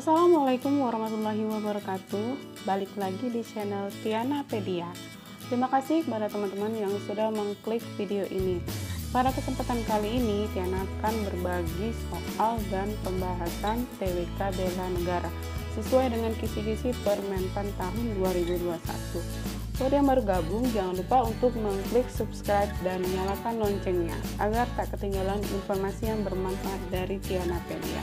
Assalamualaikum warahmatullahi wabarakatuh. Balik lagi di channel Tianapedia. Terima kasih kepada teman-teman yang sudah mengklik video ini. Pada kesempatan kali ini, Tiana akan berbagi soal dan pembahasan TWK Bela Negara sesuai dengan kisi-kisi Permentan tahun 2021. Buat yang baru gabung, jangan lupa untuk mengklik subscribe dan nyalakan loncengnya agar tak ketinggalan informasi yang bermanfaat dari Tianapedia.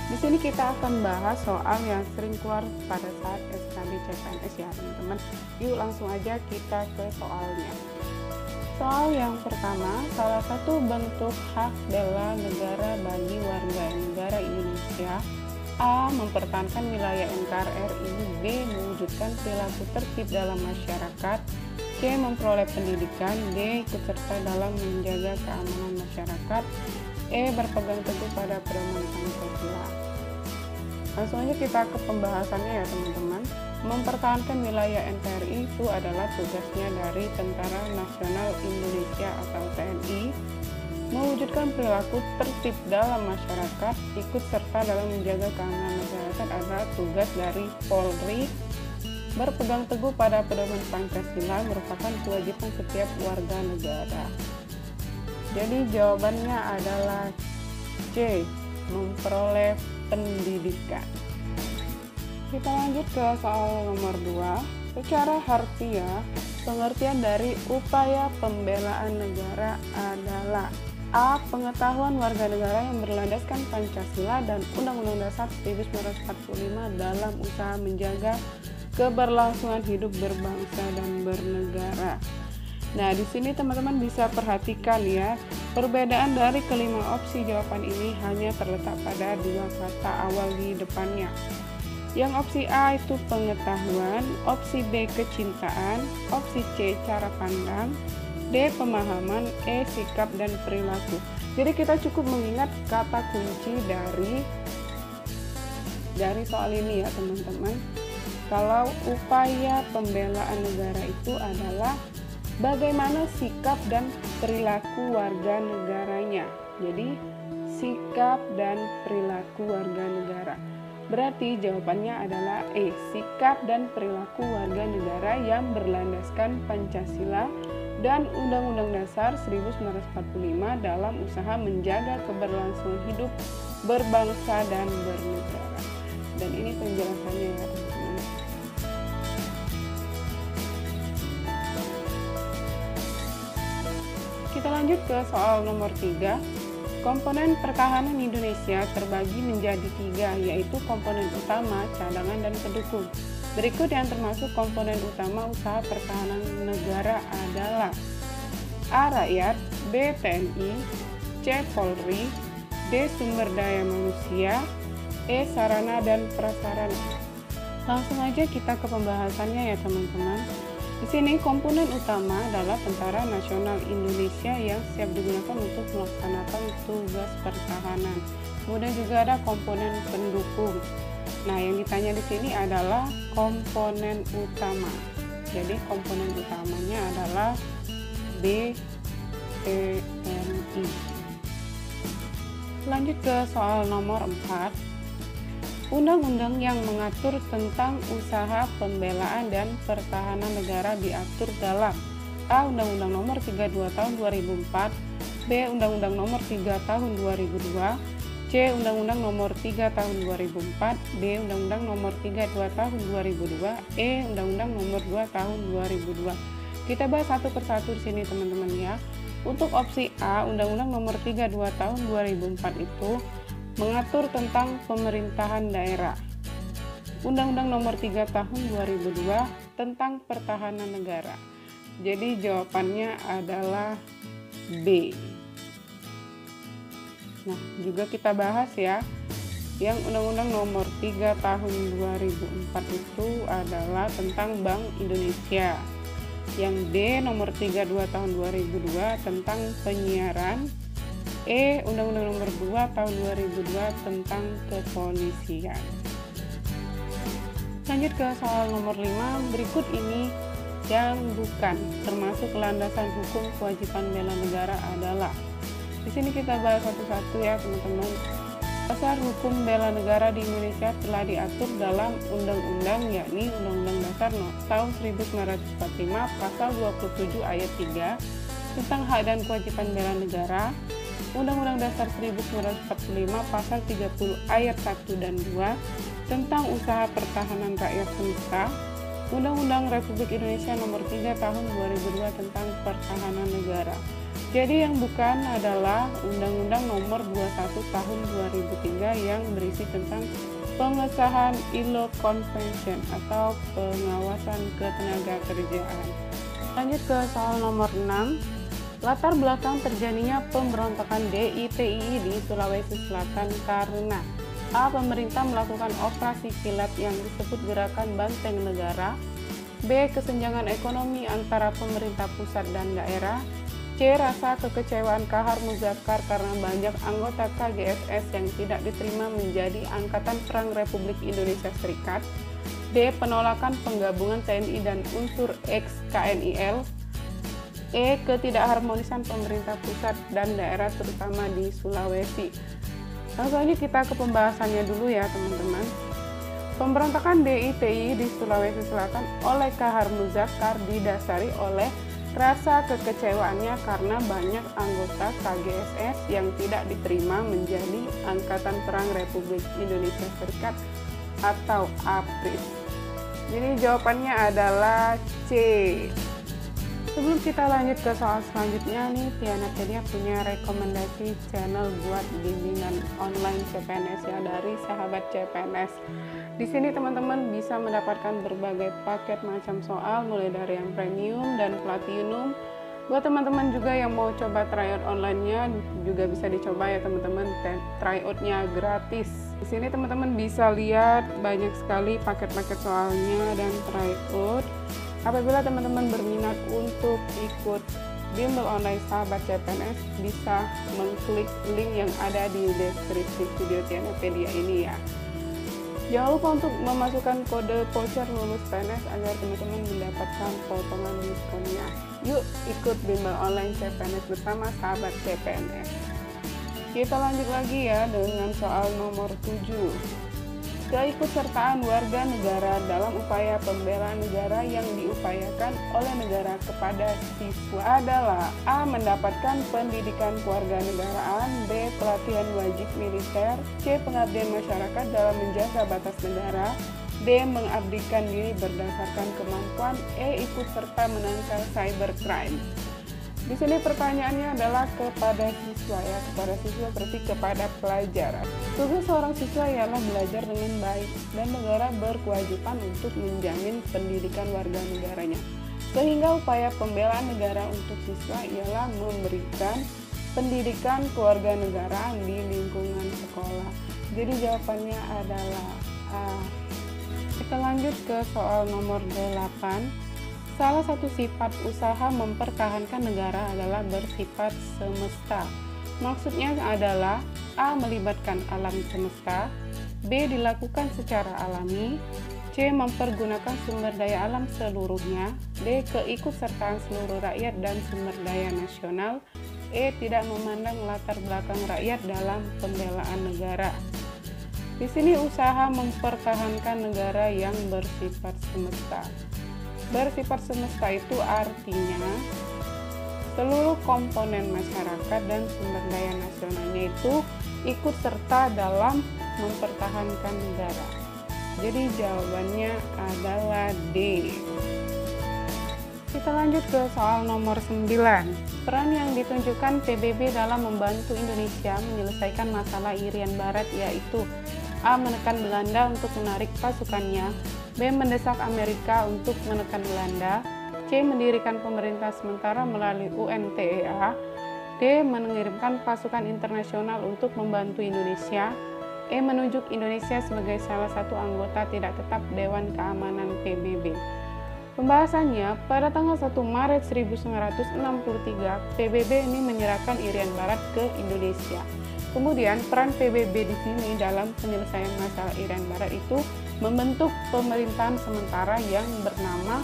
Di sini kita akan bahas soal yang sering keluar pada saat SKD CPNS ya teman-teman. Yuk langsung aja kita ke soalnya. Soal yang pertama, salah satu bentuk hak bela negara bagi warga negara Indonesia: A. Mempertahankan wilayah NKRI. B. Mewujudkan perilaku tertib dalam masyarakat. C. Memperoleh pendidikan. D. Ikut serta dalam menjaga keamanan masyarakat. E. Berpegang teguh pada pedoman Pancasila. Langsung aja kita ke pembahasannya ya teman-teman. Mempertahankan wilayah NKRI itu adalah tugasnya dari Tentara Nasional Indonesia atau TNI. Mewujudkan perilaku tertib dalam masyarakat, ikut serta dalam menjaga keamanan masyarakat adalah tugas dari Polri. Berpegang teguh pada pedoman Pancasila merupakan kewajiban setiap warga negara. Jadi jawabannya adalah C. Memperoleh pendidikan. Kita lanjut ke soal nomor 2. Secara harfiah, pengertian dari upaya pembelaan negara adalah: A. Pengetahuan warga negara yang berlandaskan Pancasila dan Undang-Undang Dasar 1945 dalam usaha menjaga keberlangsungan hidup berbangsa dan bernegara. Nah, di sini teman-teman bisa perhatikan ya, perbedaan dari kelima opsi jawaban ini hanya terletak pada dua kata awal di depannya. Yang opsi A itu pengetahuan, opsi B kecintaan, opsi C cara pandang, D pemahaman, E sikap dan perilaku. Jadi kita cukup mengingat kata kunci dari soal ini ya teman-teman. Kalau upaya pembelaan negara itu adalah bagaimana sikap dan perilaku warga negaranya. Jadi sikap dan perilaku warga negara. Berarti jawabannya adalah E. Sikap dan perilaku warga negara yang berlandaskan Pancasila dan Undang-Undang Dasar 1945 dalam usaha menjaga keberlangsungan hidup berbangsa dan bernegara. Dan ini penjelasannya ya teman-teman. Kita lanjut ke soal nomor 3. Komponen pertahanan Indonesia terbagi menjadi 3, yaitu komponen utama, cadangan, dan pendukung. Berikut yang termasuk komponen utama usaha pertahanan negara adalah: A. Rakyat, B. TNI, C. Polri, D. Sumber daya manusia, E. Sarana dan prasarana. Langsung aja kita ke pembahasannya ya teman-teman. Di sini komponen utama adalah Tentara Nasional Indonesia yang siap digunakan untuk melaksanakan tugas pertahanan. Kemudian juga ada komponen pendukung. Nah, yang ditanya di sini adalah komponen utama. Jadi komponen utamanya adalah B, TNI. Lanjut ke soal nomor 4. Undang-undang yang mengatur tentang usaha pembelaan dan pertahanan negara diatur dalam: A. Undang-Undang Nomor 32 Tahun 2004, B. Undang-Undang Nomor 3 Tahun 2002, C. Undang-Undang Nomor 3 Tahun 2004, D. Undang-Undang Nomor 32 Tahun 2002, E. Undang-Undang Nomor 2 Tahun 2002. Kita bahas satu persatu di sini teman-teman ya. Untuk opsi A, Undang-Undang Nomor 32 Tahun 2004 itu mengatur tentang pemerintahan daerah. Undang-Undang Nomor 3 Tahun 2002 tentang pertahanan negara. Jadi jawabannya adalah B. Nah, juga kita bahas ya. Yang Undang-Undang Nomor 3 Tahun 2004 itu adalah tentang Bank Indonesia. Yang D Nomor 32 Tahun 2002 tentang penyiaran. E. Undang-Undang Nomor 2 Tahun 2002 tentang kepolisian. Lanjut ke soal nomor 5. Berikut ini yang bukan termasuk landasan hukum kewajiban bela negara adalah. Di sini kita bahas satu-satu ya teman-teman. Dasar hukum bela negara di Indonesia telah diatur dalam undang-undang, yakni Undang-Undang Dasar tahun 1945 pasal 27 ayat 3 tentang hak dan kewajiban bela negara, Undang-Undang Dasar 1945 pasal 30 ayat 1 dan 2 tentang usaha pertahanan rakyat semesta, Undang-Undang Republik Indonesia Nomor 3 Tahun 2002 tentang pertahanan negara. Jadi yang bukan adalah Undang-Undang Nomor 21 Tahun 2003 yang berisi tentang pengesahan ILO Convention atau pengawasan ketenagakerjaan. Lanjut ke soal nomor 6. Latar belakang terjadinya pemberontakan DITII di Sulawesi Selatan karena A. Pemerintah melakukan operasi kilat yang disebut Gerakan Banteng Negara. B. Kesenjangan ekonomi antara pemerintah pusat dan daerah. C. Rasa kekecewaan Kahar Muzakar karena banyak anggota KGSS yang tidak diterima menjadi Angkatan Perang Republik Indonesia Serikat. D. Penolakan penggabungan TNI dan unsur ex-KNIL. E. Ketidakharmonisan pemerintah pusat dan daerah terutama di Sulawesi. Langsung aja kita ke pembahasannya dulu ya teman-teman. Pemberontakan DITII di Sulawesi Selatan oleh Kahar Muzakar didasari oleh rasa kekecewaannya karena banyak anggota KGSS yang tidak diterima menjadi Angkatan Perang Republik Indonesia Serikat atau APRIS. Jadi jawabannya adalah C. Sebelum kita lanjut ke soal selanjutnya nih, Tianapedia punya rekomendasi channel buat bimbingan online CPNS ya dari sahabat CPNS. Di sini teman-teman bisa mendapatkan berbagai paket macam soal mulai dari yang premium dan platinum. Buat teman-teman juga yang mau coba tryout online-nya juga bisa dicoba ya teman-teman. Tryout-nya gratis. Di sini teman-teman bisa lihat banyak sekali paket-paket soalnya dan tryout. Apabila teman-teman berminat untuk ikut bimbel online sahabat CPNS, bisa mengklik link yang ada di deskripsi video Tianapedia ini ya. Jangan lupa untuk memasukkan kode voucher lulus PNS agar teman-teman mendapatkan potongan diskonnya. Yuk ikut bimbel online CPNS bersama sahabat CPNS. Kita lanjut lagi ya dengan soal nomor 7. Keikutsertaan warga negara dalam upaya pembelaan negara yang diupayakan oleh negara kepada siswa adalah A. Mendapatkan pendidikan kewarganegaraan, B. Pelatihan wajib militer, C. Pengabdian masyarakat dalam menjaga batas negara, D. Mengabdikan diri berdasarkan kemampuan, E. Ikut serta menangkal cybercrime. Di sini pertanyaannya adalah kepada siswa ya, kepada siswa berarti kepada pelajar. Tugas seorang siswa ialah belajar dengan baik dan negara berkewajiban untuk menjamin pendidikan warga negaranya. Sehingga upaya pembelaan negara untuk siswa ialah memberikan pendidikan kewarganegaraan di lingkungan sekolah. Jadi jawabannya adalah A. Kita lanjut ke soal nomor 8. Salah satu sifat usaha mempertahankan negara adalah bersifat semesta. Maksudnya adalah A. Melibatkan alam semesta, B. Dilakukan secara alami, C. Mempergunakan sumber daya alam seluruhnya, D. Keikutsertaan seluruh rakyat dan sumber daya nasional, E. Tidak memandang latar belakang rakyat dalam pembelaan negara. Di sini usaha mempertahankan negara yang bersifat semesta. Bersifat semesta itu artinya seluruh komponen masyarakat dan sumber daya nasionalnya itu ikut serta dalam mempertahankan negara. Jadi jawabannya adalah D. Kita lanjut ke soal nomor 9. Peran yang ditunjukkan PBB dalam membantu Indonesia menyelesaikan masalah Irian Barat yaitu A. Menekan Belanda untuk menarik pasukannya, B. Mendesak Amerika untuk menekan Belanda, C. Mendirikan pemerintah sementara melalui UNTEA, D. Mengirimkan pasukan internasional untuk membantu Indonesia, E. Menunjuk Indonesia sebagai salah satu anggota tidak tetap Dewan Keamanan PBB. Pembahasannya, pada tanggal 1 Maret 1963, PBB ini menyerahkan Irian Barat ke Indonesia. Kemudian peran PBB di sini dalam penyelesaian masalah Irian Barat itu membentuk pemerintahan sementara yang bernama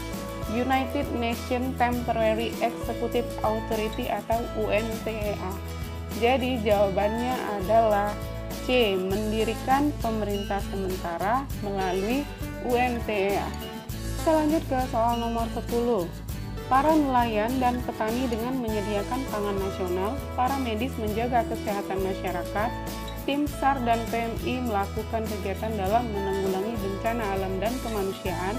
United Nations Temporary Executive Authority atau UNTEA. Jadi jawabannya adalah C. C. Mendirikan pemerintah sementara melalui UMTEA. Kita lanjut ke soal nomor 10. Para nelayan dan petani dengan menyediakan pangan nasional, para medis menjaga kesehatan masyarakat, tim SAR dan PMI melakukan kegiatan dalam menanggulangi bencana alam dan kemanusiaan.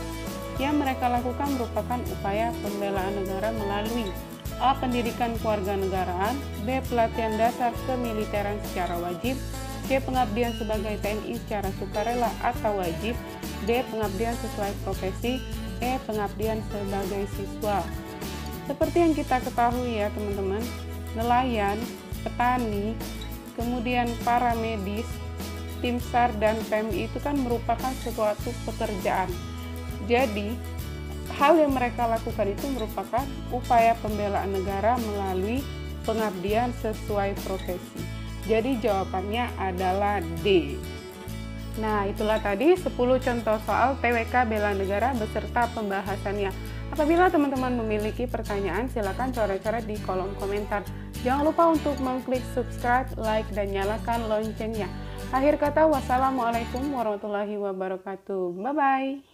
Yang mereka lakukan merupakan upaya pembelaan negara melalui A. Pendidikan kewarganegaraan, B. Pelatihan dasar kemiliteran secara wajib, C. Pengabdian sebagai TNI secara sukarela atau wajib, D. Pengabdian sesuai profesi, E. Pengabdian sebagai siswa. Seperti yang kita ketahui ya teman-teman, nelayan, petani, kemudian para medis, tim SAR dan PMI itu kan merupakan suatu pekerjaan. Jadi, hal yang mereka lakukan itu merupakan upaya pembelaan negara melalui pengabdian sesuai profesi. Jadi jawabannya adalah D. Nah, itulah tadi 10 contoh soal TWK Bela Negara beserta pembahasannya. Apabila teman-teman memiliki pertanyaan, silakan coret-coret di kolom komentar. Jangan lupa untuk mengklik subscribe, like, dan nyalakan loncengnya. Akhir kata, wassalamualaikum warahmatullahi wabarakatuh. Bye-bye.